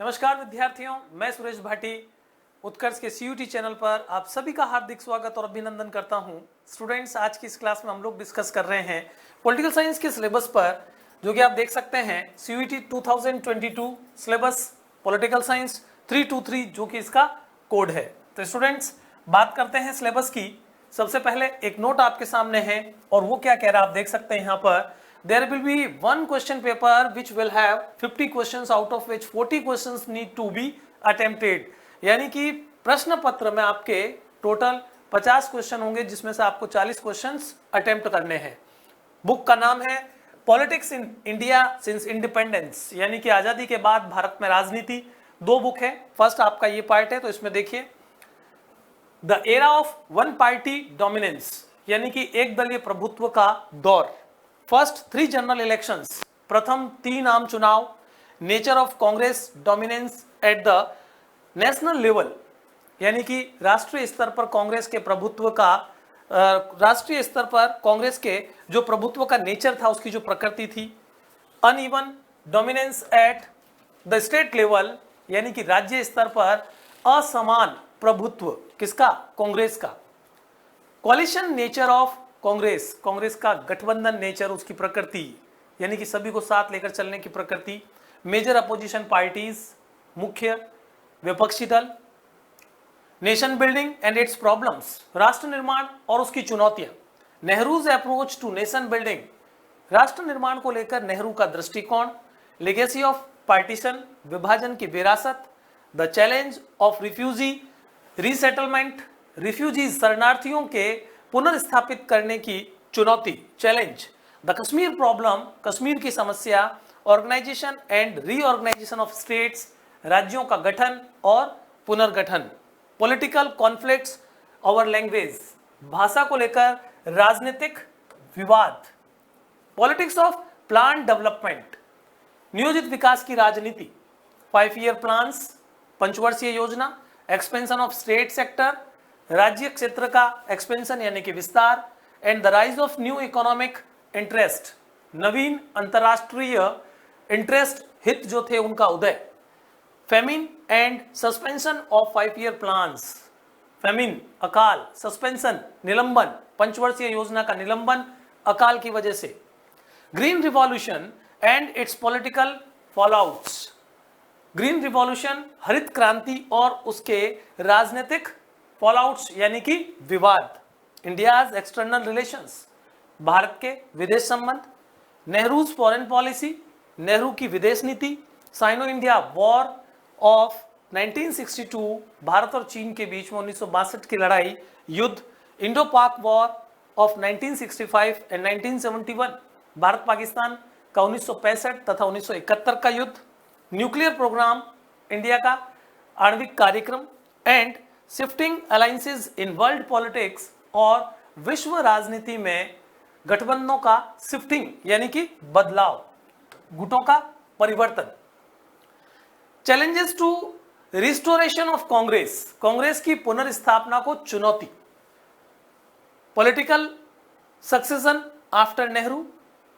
नमस्कार विद्यार्थियों, मैं सुरेश भाटी उत्कर्ष के सीयूटी चैनल पर आप सभी का हार्दिक स्वागत और अभिनंदन करता हूं। स्टूडेंट्स, आज की इस क्लास में हम लोग डिस्कस कर रहे हैं पॉलिटिकल साइंस के सिलेबस पर, जो कि आप देख सकते हैं सीयूटी 2022 सिलेबस पॉलिटिकल साइंस 323, जो कि इसका कोड है। तो स्टूडेंट्स, बात करते हैं सिलेबस की। सबसे पहले एक नोट आपके सामने है और वो क्या कह रहा है आप देख सकते हैं यहाँ पर। There will be one question paper which will have 50 questions, out of which 40 questions need to be attempted। यानी कि प्रश्न पत्र में आपके टोटल 50 क्वेश्चन होंगे, जिसमें से आपको 40 क्वेश्चंस अटेम्प्ट करने हैं। बुक का नाम है politics in India since independence, यानी कि आजादी के बाद भारत में राजनीति। दो बुक है, फर्स्ट आपका ये पार्ट है, तो इसमें देखिए the era of one party dominance, यानी कि एक दलीय प्रभुत्व का दौर। फर्स्ट 3 जनरल इलेक्शंस, प्रथम 3 आम चुनाव। Nature of Congress dominance at the national level, यानी कि राष्ट्रीय स्तर पर कांग्रेस के प्रभुत्व का, राष्ट्रीय स्तर पर कांग्रेस के जो प्रभुत्व का नेचर था, उसकी जो प्रकृति थी। Uneven dominance at the state level, यानी कि राज्य स्तर पर असमान प्रभुत्व किसका? कांग्रेस का। Coalition nature of Congress, Congress का गठबंधन नेचर, उसकी प्रकृति, यानी कि सभी को साथ लेकर चलने की प्रकृति। मेजर अपोजिशन पार्टीज, मुख्य विपक्षी दल। Nation building and its problems, राष्ट्र निर्माण और उसकी चुनौतियां। Nehru's approach to nation building, राष्ट्र निर्माण को लेकर नेहरू का दृष्टिकोण। लेगेसी ऑफ पार्टीशन, विभाजन की विरासत। The challenge of refugee resettlement, refugee शरणार्थियों के पुनर्स्थापित करने की चुनौती, challenge. The Kashmir problem, Kashmir की समस्या। Organisation and reorganisation of states, राज्यों का गठन और पुनर्गठन। पॉलिटिकल कॉन्फ्लिक्ट्स ओवर लैंग्वेज, भाषा को लेकर राजनीतिक विवाद। पॉलिटिक्स ऑफ प्लान डेवलपमेंट, नियोजित विकास की राजनीति। 5 ईयर प्लान्स, पंचवर्षीय योजना। एक्सपेंशन ऑफ स्टेट सेक्टर, राज्य क्षेत्र का एक्सपेंशन यानी कि विस्तार। And the rise of new economic interest, नवीन अंतरराष्ट्रीय इंटरेस्ट, हित जो थे उनका उदय। Famine and suspension of 5 year plans, famine अकाल, सस्पेंशन निलंबन, पंचवर्षीय योजना का निलंबन अकाल की वजह से। Green revolution and its political fallouts, green revolution हरित क्रांति और उसके राजनीतिक फॉलोआउट्स यानी कि विवाद। इंडियाज एक्सटर्नल रिलेशंस, भारत के विदेश संबंध। नेहरूज फॉरेन पॉलिसी, नेहरू की विदेश नीति। Sino India war of 1962, Bharat और चीन के बीच में 1962 की लड़ाई, युद्ध। इंडो पाक war of 1965 and 1971, Bharat Pakistan का 1965 तथा 1971 का युद्ध। न्यूक्लियर प्रोग्राम, इंडिया का आणविक कार्यक्रम। And shifting alliances in world politics, और विश्व राजनीति में गठबंधनों का शिफ्टिंग यानी कि बदलाव, गुटों का परिवर्तन। Challenges to restoration of Congress, Congress की पुनर्स्थापना को चुनौती। Political succession after Nehru,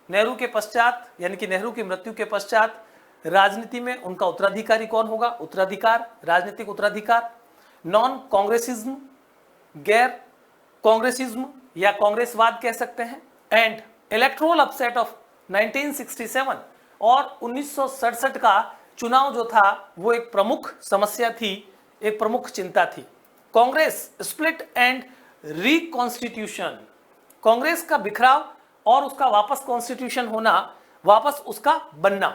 Nehru के पश्चात यानी कि नेहरू की मृत्यु के पश्चात राजनीति में उनका उत्तराधिकारी कौन होगा? उत्तराधिकार, राजनीतिक उत्तराधिकार। नॉन कांग्रेसिज्म, गैर कांग्रेसिज्म या कांग्रेसवाद कह सकते हैं। एंड इलेक्ट्रोल अपसेट ऑफ 1967, और 1967 का चुनाव जो था वो एक प्रमुख समस्या थी, एक प्रमुख चिंता थी। Congress split and reconstitution, Congress का बिखराव और उसका वापस कॉन्स्टिट्यूशन होना, वापस उसका बनना।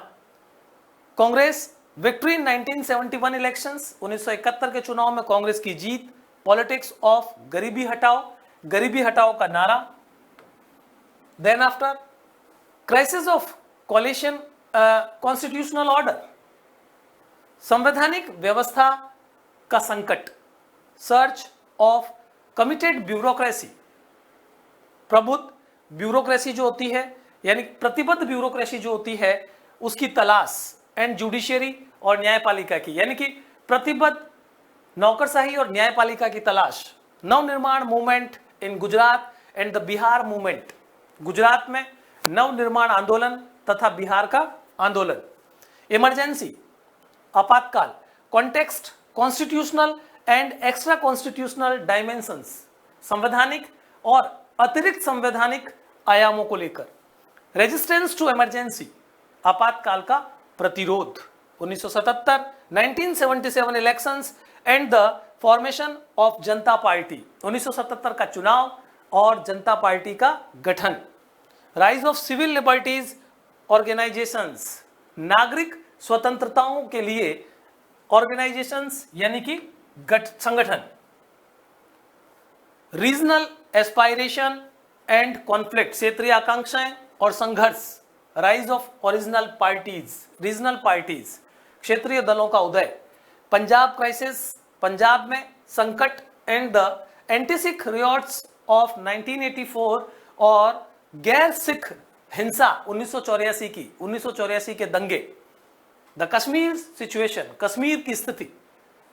कांग्रेस विक्ट्री इन 1971 इलेक्शंस, 1971 के चुनाव में कांग्रेस की जीत। पॉलिटिक्स ऑफ गरीबी हटाओ, गरीबी हटाओ का नारा। Then after crisis of coalition constitutional order, संवैधानिक व्यवस्था का संकट। सर्च ऑफ कमिटेड ब्यूरोक्रेसी, प्रबुद्ध ब्यूरोक्रेसी जो होती है यानी प्रतिबद्ध ब्यूरोक्रेसी जो होती है उसकी तलाश। एंड जुडिशियरी, और न्यायपालिका की, यानी कि प्रतिबद्ध नौकरशाही और न्यायपालिका की तलाश। Navnirman movement in Gujarat and the Bihar movement, Gujarat में नवनिर्माण आंदोलन तथा बिहार का आंदोलन। इमरजेंसी, आपातकाल, context, constitutional and extra constitutional dimensions, संवैधानिक और अतिरिक्त संवैधानिक आयामों को लेकर। रेजिस्टेंस टू इमरजेंसी, आपातकाल का प्रतिरोध। 1977 1977 elections and the formation of Janata Party, 1977 का चुनाव और जनता पार्टी का गठन। Rise of civil liberties organisations, नागरिक स्वतंत्रताओं के लिए ऑर्गेनाइजेशंस यानी कि संगठन। रीजनल एस्पायरेशन एंड कॉन्फ्लिक्ट, क्षेत्रीय आकांक्षाएं और संघर्ष। Rise of original parties, regional parties, क्षेत्रीय दलों का उदय। पंजाब क्राइसिस, पंजाब में संकट and the anti Sikh revolts of 1984 और गैर सिख हिंसा 1984 के दंगे। द कश्मीर सिचुएशन, कश्मीर की स्थिति।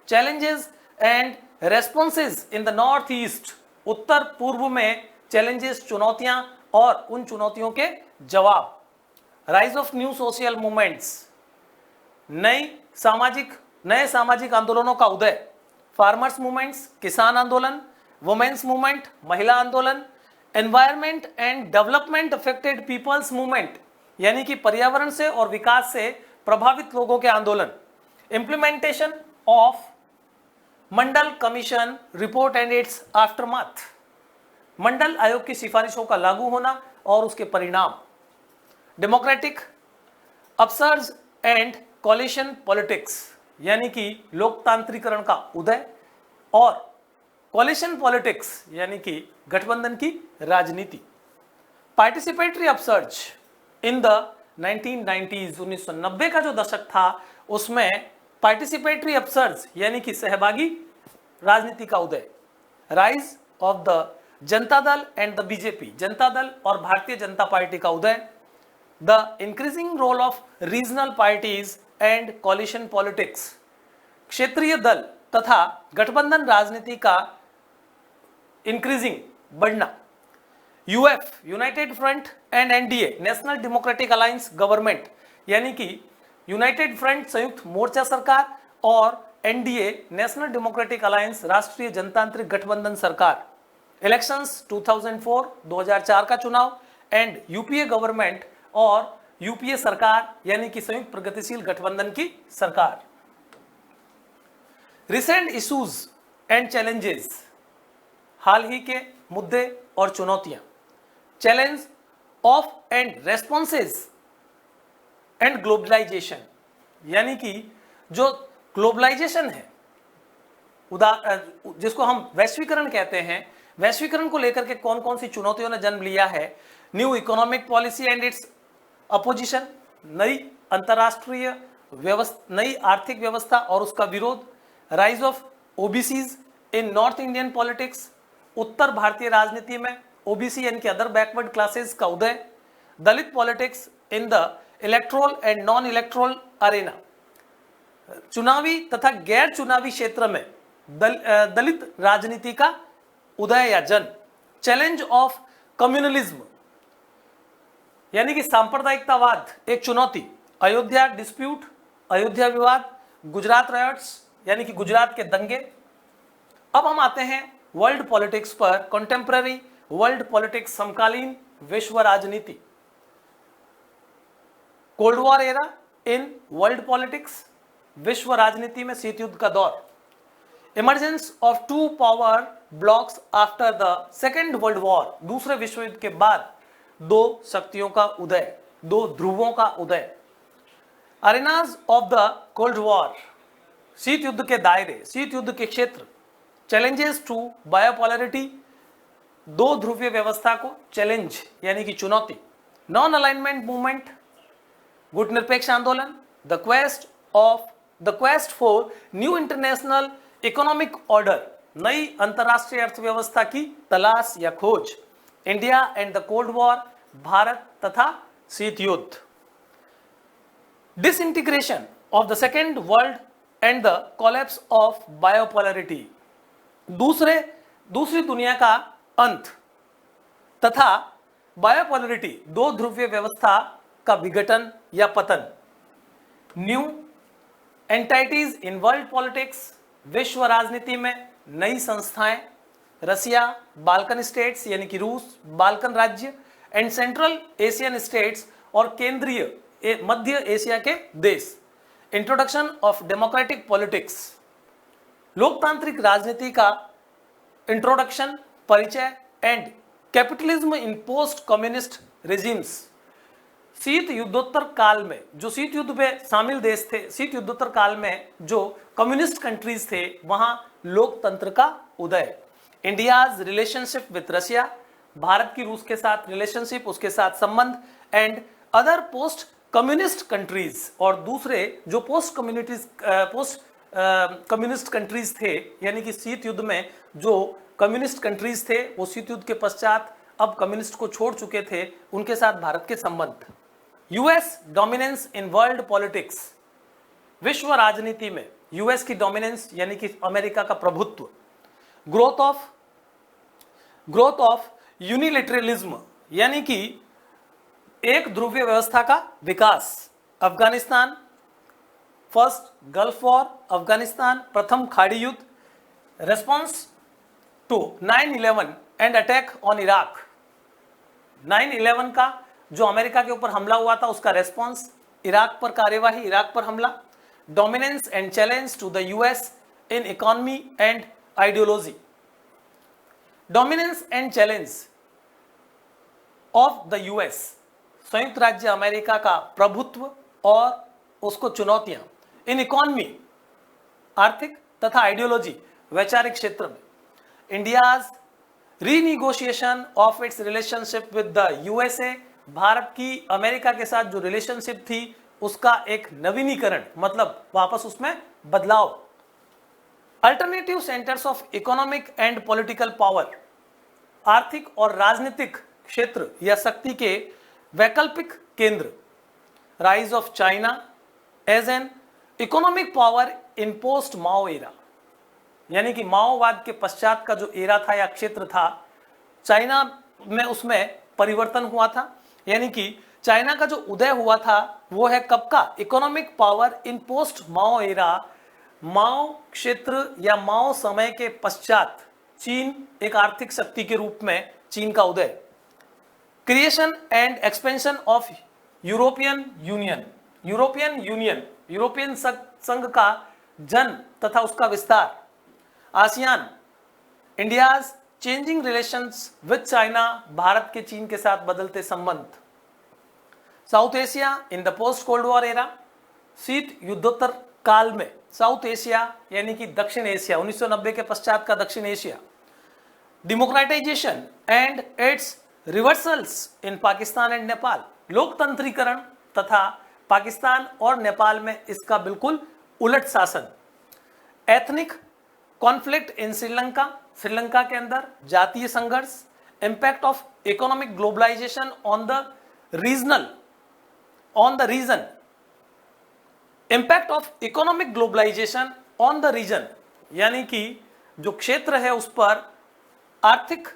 Challenges and responses in the north east, उत्तर पूर्व में चैलेंजेस, चुनौतियां और उन चुनौतियों के जवाब। Rise of new social movements, नए सामाजिक आंदोलनों का उदय। फार्मर्स मूवमेंट्स, किसान आंदोलन। वुमेन्स मूवमेंट, महिला आंदोलन। Environment and development affected people's movement, यानी कि पर्यावरण से और विकास से प्रभावित लोगों के आंदोलन। Implementation of Mandal commission report and its aftermath, Mandal आयोग की सिफारिशों का लागू होना और उसके परिणाम। Democratic upsurge and coalition politics, यानी कि लोकतांत्रिकरण का उदय और कोलिशन पॉलिटिक्स यानी कि गठबंधन की राजनीति। Participatory upsurge in the 1990s, 1990 का जो दशक था उसमें पार्टिसिपेटरी अपसर्ज यानी कि सहभागी राजनीति का उदय। Rise of the Janata Dal and the BJP, Janata Dal और भारतीय जनता पार्टी का उदय। The increasing role of regional parties and coalition politics, क्षेत्रीय दल तथा गठबंधन राजनीति का इंक्रीजिंग, बढ़ना। UF, united front and NDA, national democratic alliance government, यानी कि यूनाइटेड फ्रंट संयुक्त मोर्चा सरकार और एनडीए नेशनल डेमोक्रेटिक अलायंस राष्ट्रीय जनतांत्रिक गठबंधन सरकार। इलेक्शंस 2004, 2004 का चुनाव एंड यूपीए गवर्नमेंट और यूपीए सरकार यानी कि संयुक्त प्रगतिशील गठबंधन की सरकार। रिसेंट इश्यूज एंड चैलेंजेस, हाल ही के मुद्दे और चुनौतियां। Challenge of and responses and globalisation, यानी कि जो ग्लोबलाइजेशन है, जिसको हम वैश्वीकरण कहते हैं, वैश्वीकरण को लेकर के कौन कौन सी चुनौतियों ने जन्म लिया है। New economic policy and its opposition, नई अंतरराष्ट्रीय व्यवस्था, नई आर्थिक व्यवस्था और उसका विरोध। Rise of OBCs in north Indian politics, उत्तर भारतीय राजनीति में ओबीसी यानी कि अदर बैकवर्ड क्लासेस का उदय। Dalit politics in the electoral and non electoral arena, चुनावी तथा गैर चुनावी क्षेत्र में दलित राजनीति का उदय या जन्म। चैलेंज ऑफ कम्युनलिज्म यानी कि सांप्रदायिकतावाद एक चुनौती। अयोध्या डिस्प्यूट, अयोध्या विवाद। गुजरात रायट्स यानी कि गुजरात के दंगे। अब हम आते हैं वर्ल्ड पॉलिटिक्स पर, कंटेम्पररी वर्ल्ड पॉलिटिक्स, समकालीन विश्व राजनीति। Cold war era in world politics, विश्व राजनीति में शीत युद्ध का दौर। Emergence of two power blocs after the second world war, दूसरे विश्व युद्ध के बाद दो शक्तियों का उदय, दो ध्रुवों का उदय। अरेनाज ऑफ द कोल्ड वॉर, शीत युद्ध के दायरे, शीत युद्ध के क्षेत्र। चैलेंजेस टू बायोपोलैरिटी, दो ध्रुवीय व्यवस्था को चैलेंज यानी कि चुनौती। नॉन अलाइनमेंट मूवमेंट, गुटनिरपेक्ष आंदोलन। The quest for new international economic order, नई अंतरराष्ट्रीय अर्थव्यवस्था की तलाश या खोज। India and the cold war, Bharat तथा शीत युद्ध। Disintegration of the second world and the collapse of bipolarity, दूसरी दुनिया का अंत तथा बायोपोलैरिटी, दो ध्रुवीय व्यवस्था का विघटन या पतन। न्यू एंटाइटीज इन वर्ल्ड पॉलिटिक्स, विश्व राजनीति में नई संस्थाएं, रसिया, बाल्कन स्टेट्स यानी कि रूस, बाल्कन राज्य एंड सेंट्रल एशियन स्टेट्स और केंद्रीय मध्य एशिया के देश। इंट्रोडक्शन ऑफ डेमोक्रेटिक पॉलिटिक्स, लोकतांत्रिक राजनीति का इंट्रोडक्शन, परिचय and capitalism in post communist regimes. शीत युद्धोत्तर काल में जो शीत युद्ध में शामिल देश थे, शीत युद्धोत्तर काल में जो कम्युनिस्ट कंट्रीज थे, वहां लोकतंत्र का उदय। India's relationship with Russia, Bharat की रूस के साथ रिलेशनशिप, उसके साथ संबंध and other post communist countries, और दूसरे जो पोस्ट कम्युनिस्ट कंट्रीज थे, यानी कि शीत युद्ध में जो कम्युनिस्ट कंट्रीज थे वो शीत युद्ध के पश्चात अब कम्युनिस्ट को छोड़ चुके थे, उनके साथ भारत के संबंध। यूएस डोमिनेंस इन वर्ल्ड पॉलिटिक्स, विश्व राजनीति में यूएस की डोमिनेंस यानी कि अमेरिका का प्रभुत्व। ग्रोथ ऑफ यूनिलैटरलिज्म यानी कि एक ध्रुवीय व्यवस्था का विकास। Afghanistan, first gulf war, Afghanistan प्रथम खाड़ी युद्ध, response to 9/11 and attack on Iraq. 9/11 का जो अमेरिका के ऊपर हमला हुआ था उसका रेस्पॉन्स, इराक पर कार्यवाही, इराक पर हमला। Dominance and challenge to the US in economy and ideology. Dominance and challenge of the US, संयुक्त राज्य अमेरिका का प्रभुत्व और उसको चुनौतियां। इन इकोनॉमी, आर्थिक तथा आइडियोलॉजी, वैचारिक क्षेत्र में। India's renegotiation of its relationship with the USA, भारत की अमेरिका के साथ जो रिलेशनशिप थी उसका एक नवीनीकरण, मतलब वापस उसमें बदलाव। Alternative centres of economic and political power, आर्थिक और राजनीतिक क्षेत्र या शक्ति के वैकल्पिक केंद्र। Rise of China as an economic power in post Mao era, यानी कि माओवाद के पश्चात का जो एरा था या क्षेत्र था चाइना में, उसमें परिवर्तन हुआ था। यानी कि चाइना का जो उदय हुआ था वो है कब का? Economic power in post Mao era. Mao क्षेत्र या माओ समय के पश्चात चीन एक आर्थिक शक्ति के रूप में चीन का उदय। Creation and expansion of European Union, European संघ का जन्म तथा उसका विस्तार। ASEAN, India's changing relations with China, भारत के चीन के साथ बदलते संबंध। South Asia in the post cold war era, शीत युद्धोत्तर काल में साउथ एशिया यानी कि दक्षिण एशिया, 1990 के पश्चात का दक्षिण Asia. Democratization and its reversals in Pakistan and Nepal, लोकतंत्रीकरण तथा पाकिस्तान और नेपाल में इसका बिल्कुल उलट शासन। Ethnic conflict in Sri Lanka, Sri Lanka के अंदर जातीय संघर्ष। Impact of economic globalization on the region, impact of economic globalization on the region, यानी कि जो क्षेत्र है उस पर आर्थिक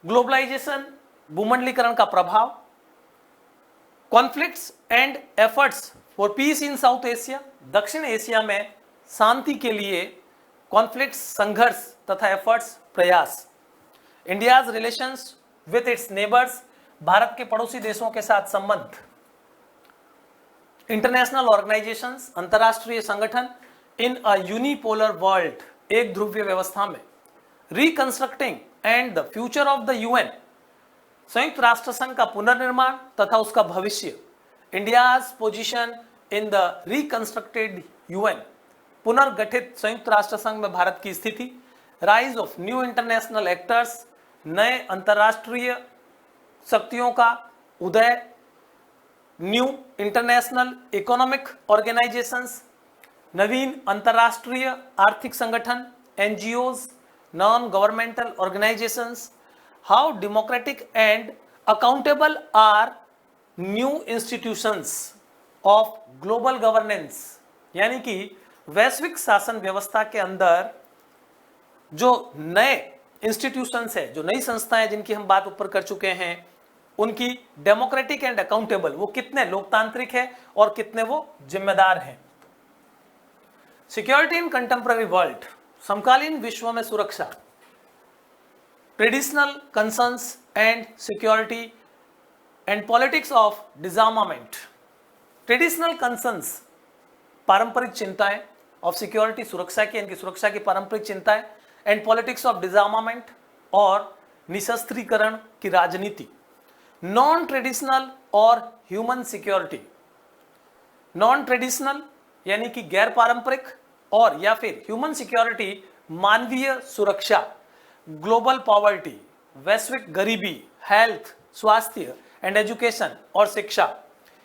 ग्लोबलाइजेशन, भूमंडलीकरण का प्रभाव। Conflicts and efforts for piece in south Asia, दक्षिण एशिया में शांति के लिए कॉन्फ्लिक्ट्स, संघर्ष तथा एफर्ट्स, प्रयास। India's relations with its neighbours, Bharat के पड़ोसी देशों के साथ संबंध। इंटरनेशनल ऑर्गेनाइजेशंस, अंतरराष्ट्रीय संगठन। इन अ यूनिपोलर वर्ल्ड, एक ध्रुवीय व्यवस्था में। Reconstructing and the future of the UN, संयुक्त राष्ट्र संघ का पुनर्निर्माण तथा उसका भविष्य। India's position in the reconstructed UN, पुनर्गठित संयुक्त राष्ट्र संघ में भारत की स्थिति। Rise of new international actors, नए अंतरराष्ट्रीय शक्तियों का उदय। न्यू इंटरनेशनल इकोनॉमिक ऑर्गेनाइजेशंस, नवीन अंतरराष्ट्रीय आर्थिक संगठन। NGOs, non governmental organizations. How democratic and accountable are new institutions of global governance, यानी कि वैश्विक शासन व्यवस्था के अंदर जो नए इंस्टीट्यूशंस है, जो नई संस्थाएं जिनकी हम बात ऊपर कर चुके हैं, उनकी डेमोक्रेटिक एंड अकाउंटेबल, वो कितने लोकतांत्रिक है और कितने वो जिम्मेदार हैं। सिक्योरिटी इन कंटेम्पररी वर्ल्ड, समकालीन विश्व में सुरक्षा, traditional concerns and security and politics of डिसआर्मामेंट। Traditional concerns, पारंपरिक चिंताएं, ऑफ सिक्योरिटी, सुरक्षा की, इनकी सुरक्षा की पारंपरिक चिंताएं, एंड पॉलिटिक्स ऑफ डिसआर्मामेंट, और निशस्त्रीकरण की राजनीति। नॉन ट्रेडिशनल और ह्यूमन सिक्योरिटी, नॉन ट्रेडिशनल यानी कि गैर पारंपरिक, और या फिर ह्यूमन सिक्योरिटी मानवीय सुरक्षा, ग्लोबल पॉवर्टी, वैश्विक गरीबी, हेल्थ, स्वास्थ्य एंड एजुकेशन और शिक्षा,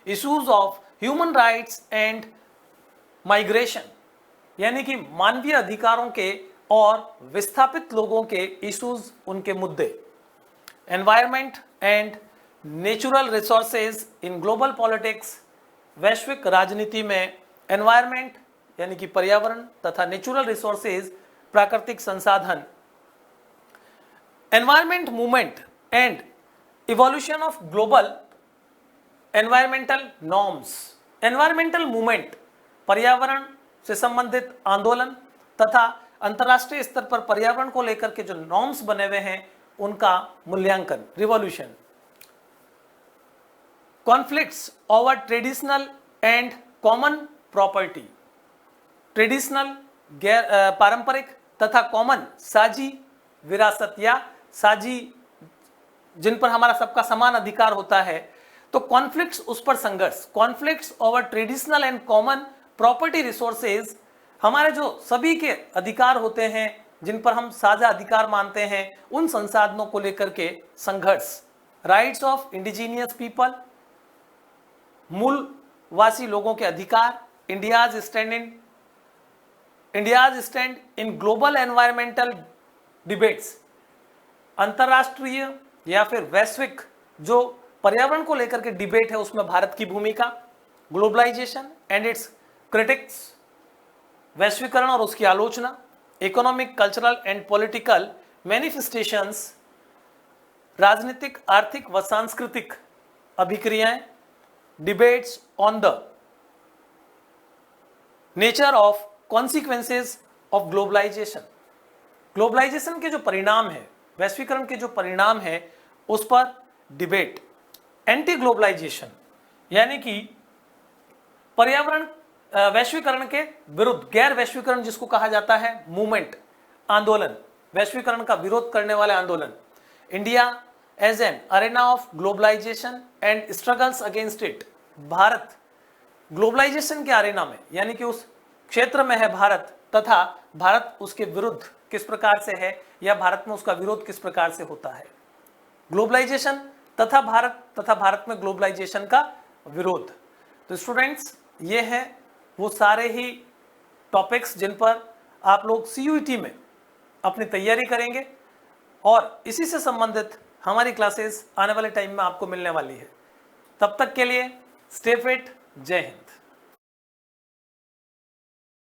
issues of human rights and migration यानी कि मानवीय अधिकारों के और विस्थापित लोगों के इश्यूज, उनके मुद्दे, environment and natural resources in global politics, वैश्विक राजनीति में एनवायरमेंट यानी कि पर्यावरण तथा नेचुरल रिसोर्सेज प्राकृतिक संसाधन, environment movement and evolution of global environmental norms. Environmental movement, पर्यावरण से संबंधित आंदोलन तथा अंतरराष्ट्रीय स्तर पर पर्यावरण को लेकर के जो नॉर्म्स बने हुए हैं उनका मूल्यांकन, revolution. Conflicts over traditional and common property, traditional पारंपरिक तथा कॉमन साझी विरासत या साझी जिन पर हमारा सबका समान अधिकार होता है, तो कॉन्फ्लिक्ट्स, उस पर संघर्ष। Conflicts over traditional and common property resources, हमारे जो सभी के अधिकार होते हैं जिन पर हम साझा अधिकार मानते हैं, उन संसाधनों को लेकर के संघर्ष। राइट्स ऑफ इंडिजीनियस पीपल, मूलवासी लोगों के अधिकार। India's stand in global environmental debates, अंतरराष्ट्रीय या फिर वैश्विक जो पर्यावरण को लेकर के डिबेट है उसमें भारत की भूमिका। ग्लोबलाइजेशन एंड इट्स क्रिटिक्स, वैश्वीकरण और उसकी आलोचना। Economic, cultural and political manifestations, राजनीतिक, आर्थिक व सांस्कृतिक अभिक्रियाएं। Debates on the nature of consequences of globalisation, globalisation के जो परिणाम है, वैश्वीकरण के जो परिणाम है उस पर डिबेट। एंटी ग्लोबलाइजेशन यानी कि पर्यावरण वैश्वीकरण के विरुद्ध, गैर वैश्वीकरण जिसको कहा जाता है, मूवमेंट, आंदोलन, वैश्वीकरण का विरोध करने वाले आंदोलन। India as an arena of globalisation and struggles against it, Bharat globalisation के अरेना में यानी कि उस क्षेत्र में है भारत, तथा भारत उसके विरुद्ध किस प्रकार से है या भारत में उसका विरोध किस प्रकार से होता है। ग्लोबलाइजेशन तथा भारत में ग्लोबलाइजेशन का विरोध। तो स्टूडेंट्स, ये है वो सारे ही टॉपिक्स जिन पर आप लोग CUET में अपनी तैयारी करेंगे, और इसी से संबंधित हमारी क्लासेस आने वाले टाइम में आपको मिलने वाली है। तब तक के लिए स्टे फिट, जय हिंद।